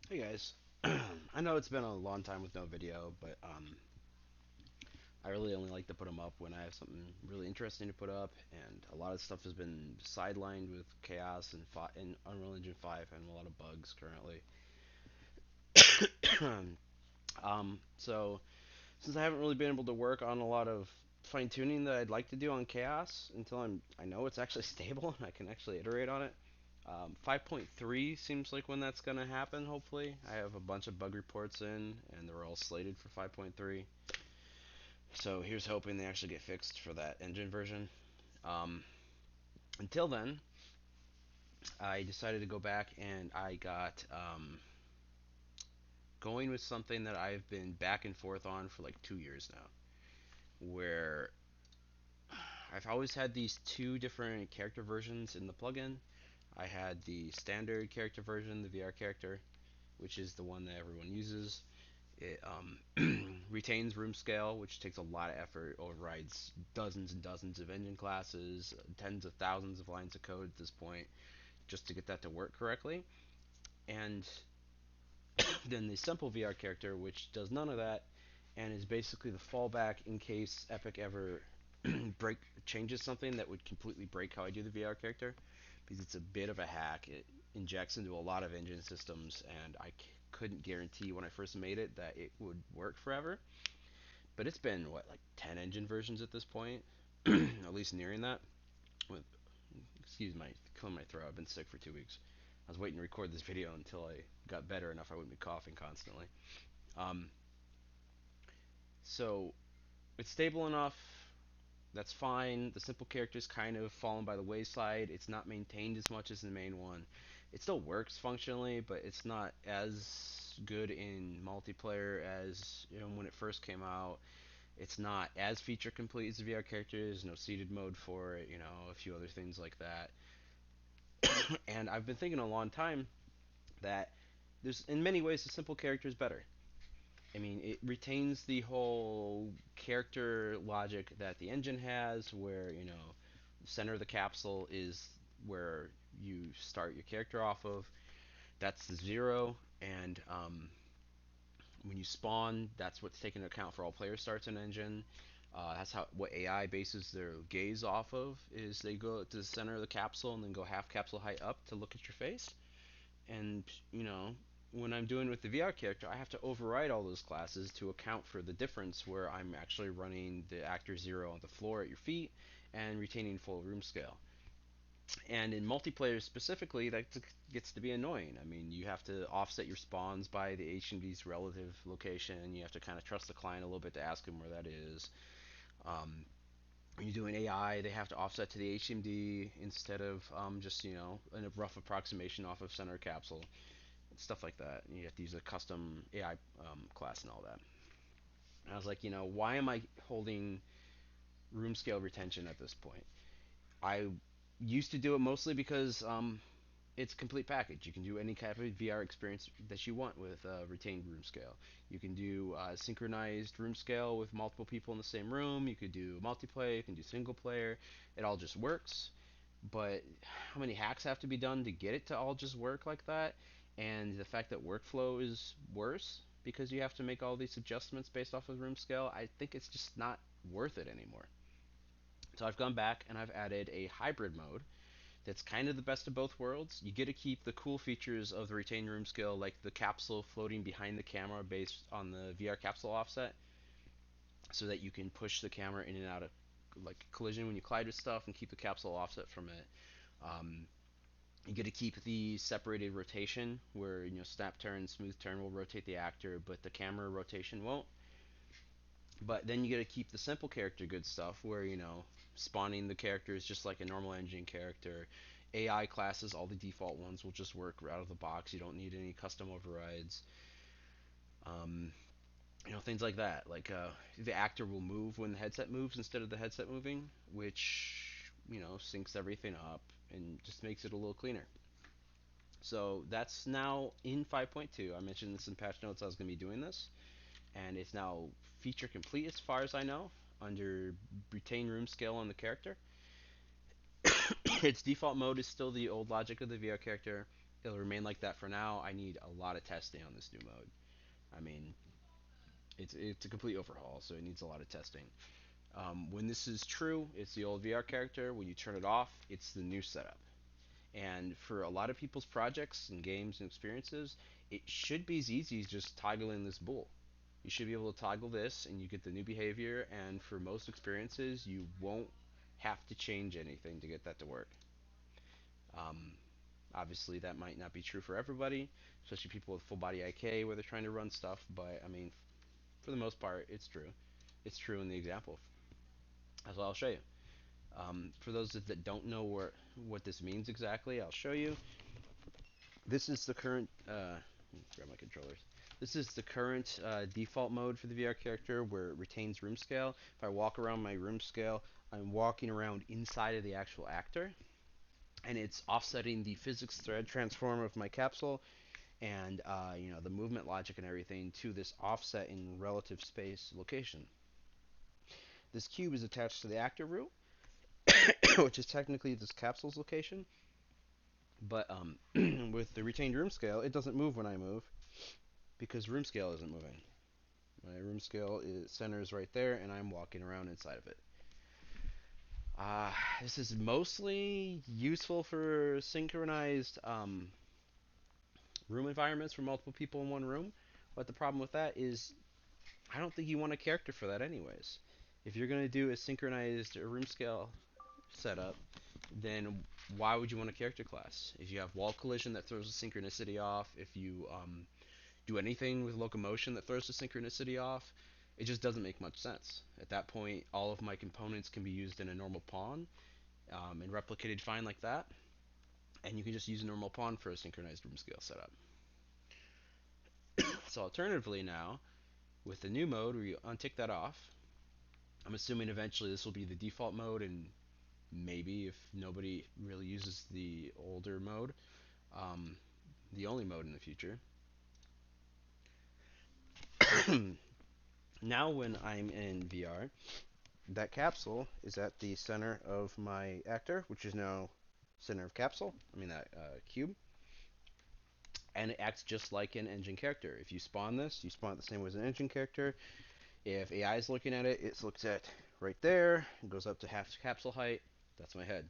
Hey guys, I know it's been a long time with no video, but I really only like to put them up when I have something really interesting to put up, and a lot of stuff has been sidelined with Chaos and Unreal Engine 5 and a lot of bugs currently. So since I haven't really been able to work on a lot of fine tuning that I'd like to do on Chaos until I know it's actually stable and I can actually iterate on it. 5.3 seems like when that's going to happen, hopefully. I have a bunch of bug reports in, and they're all slated for 5.3. So here's hoping they actually get fixed for that engine version. Um, until then, I decided to go back and I got going with something that I've been back and forth on for like 2 years now, where I've always had these two different character versions in the plugin. I had the standard character version, the VR character, which is the one that everyone uses. It retains room scale, which takes a lot of effort, overrides dozens and dozens of engine classes, tens of thousands of lines of code at this point, just to get that to work correctly. And then the simple VR character, which does none of that, and is basically the fallback in case Epic ever break changes something that would completely break how I do the VR character, because it's a bit of a hack. It injects into a lot of engine systems, and I couldn't guarantee when I first made it that it would work forever. But it's been what, like 10 engine versions at this point, at least nearing that. With excuse my killing my throat. I've been sick for 2 weeks. I was waiting to record this video until I got better enough I wouldn't be coughing constantly. Um, so it's stable enough. That's fine. The simple character's kind of fallen by the wayside. It's not maintained as much as the main one. It still works functionally, but it's not as good in multiplayer as when it first came out. It's not as feature complete as the VR character. There's no seated mode for it, a few other things like that. And I've been thinking a long time that there's in many ways the simple character is better. I mean, it retains the whole character logic that the engine has, where the center of the capsule is where you start your character off of. That's the zero, and when you spawn, that's what's taken into account for all player starts in engine. That's how what AI bases their gaze off of is they go to the center of the capsule and then go half capsule height up to look at your face. And you know when I'm doing with the VR character, I have to override all those classes to account for the difference where I'm actually running the actor zero on the floor at your feet and retaining full room scale. And in multiplayer specifically, that gets to be annoying. I mean, you have to offset your spawns by the HMD's relative location. You have to kind of trust the client a little bit to ask him where that is. Um, when you're doing AI, they have to offset to the HMD instead of just a rough approximation off of center capsule, stuff like that. And you have to use a custom AI class and all that. And I was like, why am I holding room scale retention at this point? I used to do it mostly because it's a complete package. You can do any kind of VR experience that you want with retained room scale. You can do synchronized room scale with multiple people in the same room. You could do multiplayer. You can do single player. It all just works. But how many hacks have to be done to get it to all just work like that? And the fact that workflow is worse because you have to make all these adjustments based off of room scale, I think it's just not worth it anymore. So I've gone back and I've added a hybrid mode that's kind of the best of both worlds. You get to keep the cool features of the retained room scale, like the capsule floating behind the camera based on the VR capsule offset, so that you can push the camera in and out of like collision when you collide with stuff and keep the capsule offset from it. Um, you get to keep the separated rotation, where snap turn, smooth turn will rotate the actor, but the camera rotation won't. But then you get to keep the simple character good stuff, where spawning the character is just like a normal engine character. AI classes, all the default ones will just work out of the box. You don't need any custom overrides. Um, things like that. Like the actor will move when the headset moves instead of the headset moving, which syncs everything up and just makes it a little cleaner. So that's now in 5.2. I mentioned this in patch notes. I was going to be doing this, and it's now feature complete as far as I know under retain room scale on the character. Its default mode is still the old logic of the VR character. it'll remain like that for now. I need a lot of testing on this new mode. I mean, it's a complete overhaul, so it needs a lot of testing. When this is true, it's the old VR character. When you turn it off, it's the new setup. And for a lot of people's projects and games and experiences, it should be as easy as just toggling this bool. You should be able to toggle this and you get the new behavior, and for most experiences, you won't have to change anything to get that to work. Um, Obviously, that might not be true for everybody, especially people with full body IK where they're trying to run stuff, but I mean, for the most part, it's true. It's true in the example. As well, I'll show you. For those that don't know what this means exactly, I'll show you. This is the current. Grab my controllers. This is the current default mode for the VR character where it retains room scale. If I walk around my room scale, I'm walking around inside of the actual actor, and it's offsetting the physics thread transform of my capsule and the movement logic and everything to this offset in relative space location. This cube is attached to the actor root, which is technically this capsule's location, but with the retained room scale, it doesn't move when I move because room scale isn't moving. My room scale is centers right there, and I'm walking around inside of it. This is mostly useful for synchronized room environments for multiple people in one room. But the problem with that is, I don't think you want a character for that, anyways. If you're going to do a synchronized room scale setup, then why would you want a character class? If you have wall collision that throws the synchronicity off, if you do anything with locomotion that throws the synchronicity off, it just doesn't make much sense. At that point, all of my components can be used in a normal pawn and replicated fine like that, and you can just use a normal pawn for a synchronized room scale setup. So alternatively now, with the new mode where you untick that off, I'm assuming eventually this will be the default mode, and maybe if nobody really uses the older mode, um, the only mode in the future. Now when I'm in VR, that capsule is at the center of my actor, which is now center of capsule. I mean that cube, and it acts just like an engine character. If you spawn this, you spawn it the same way as an engine character. If AI is looking at it, it looks at right there. It goes up to half capsule height. That's my head.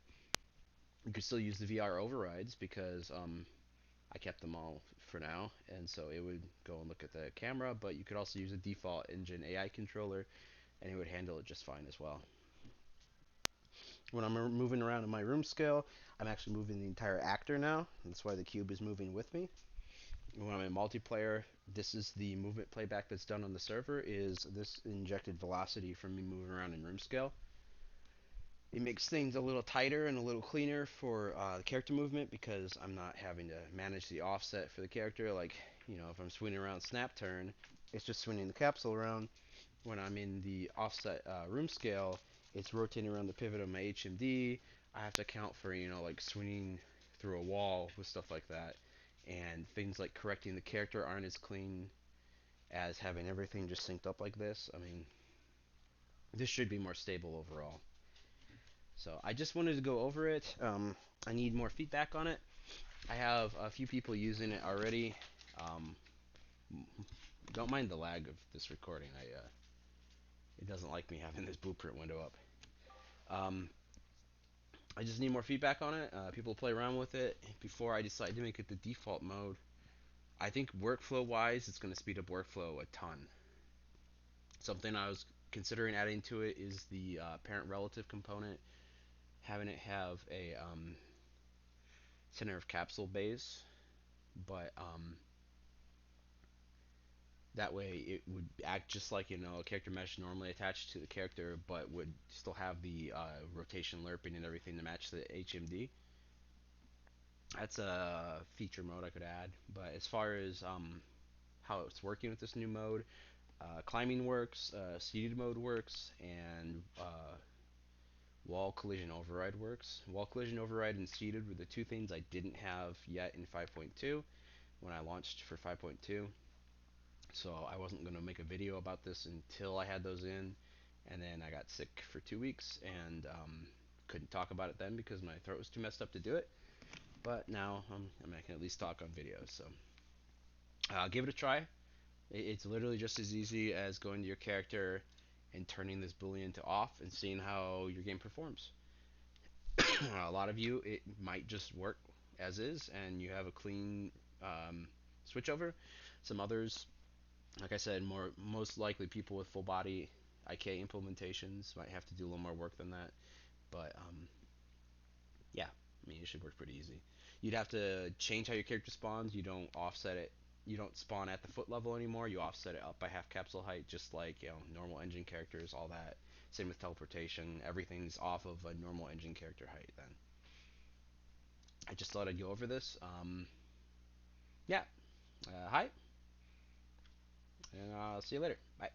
You can still use the VR overrides because I kept them all for now, and so it would go and look at the camera. But you could also use a default engine AI controller, and it would handle it just fine as well. When I'm moving around in my room scale, I'm actually moving the entire actor now. That's why the cube is moving with me. When I'm in multiplayer, this is the movement playback that's done on the server, is this injected velocity from me moving around in room scale. It makes things a little tighter and a little cleaner for the character movement because I'm not having to manage the offset for the character. Like, if I'm swinging around snap turn, it's just swinging the capsule around. When I'm in the offset room scale, it's rotating around the pivot of my HMD. I have to account for, like swinging through a wall with stuff like that. And things like correcting the character aren't as clean as having everything just synced up like this. I mean, this should be more stable overall. So I just wanted to go over it. I need more feedback on it. I have a few people using it already. Um, don't mind the lag of this recording. It doesn't like me having this blueprint window up. Um, I just need more feedback on it. People play around with it before I decide to make it the default mode. I think workflow wise, it's going to speed up workflow a ton. Something I was considering adding to it is the parent relative component, having it have a center of capsule base, but that way it would act just like a character mesh normally attached to the character, but would still have the rotation lerping and everything to match the HMD. That's a feature mode I could add. But as far as how it's working with this new mode, climbing works, seated mode works, and wall collision override works. Wall collision override and seated were the two things I didn't have yet in 5.2 when I launched for 5.2. So I wasn't going to make a video about this until I had those in, and then I got sick for 2 weeks and couldn't talk about it then because my throat was too messed up to do it. But now I can at least talk on video. So give it a try. It's literally just as easy as going to your character and turning this boolean to off and seeing how your game performs. A lot of you, it might just work as is, and you have a clean switch over. Some others, like I said, most likely people with full body IK implementations might have to do a little more work than that. But yeah, I mean, it should work pretty easy. You'd have to change how your character spawns. You don't offset it. You don't spawn at the foot level anymore. You offset it up by half capsule height, just like normal engine characters. All that. Same with teleportation. Everything's off of a normal engine character height. Then I just thought I'd go over this. Yeah. Hi, and I'll see you later. Bye.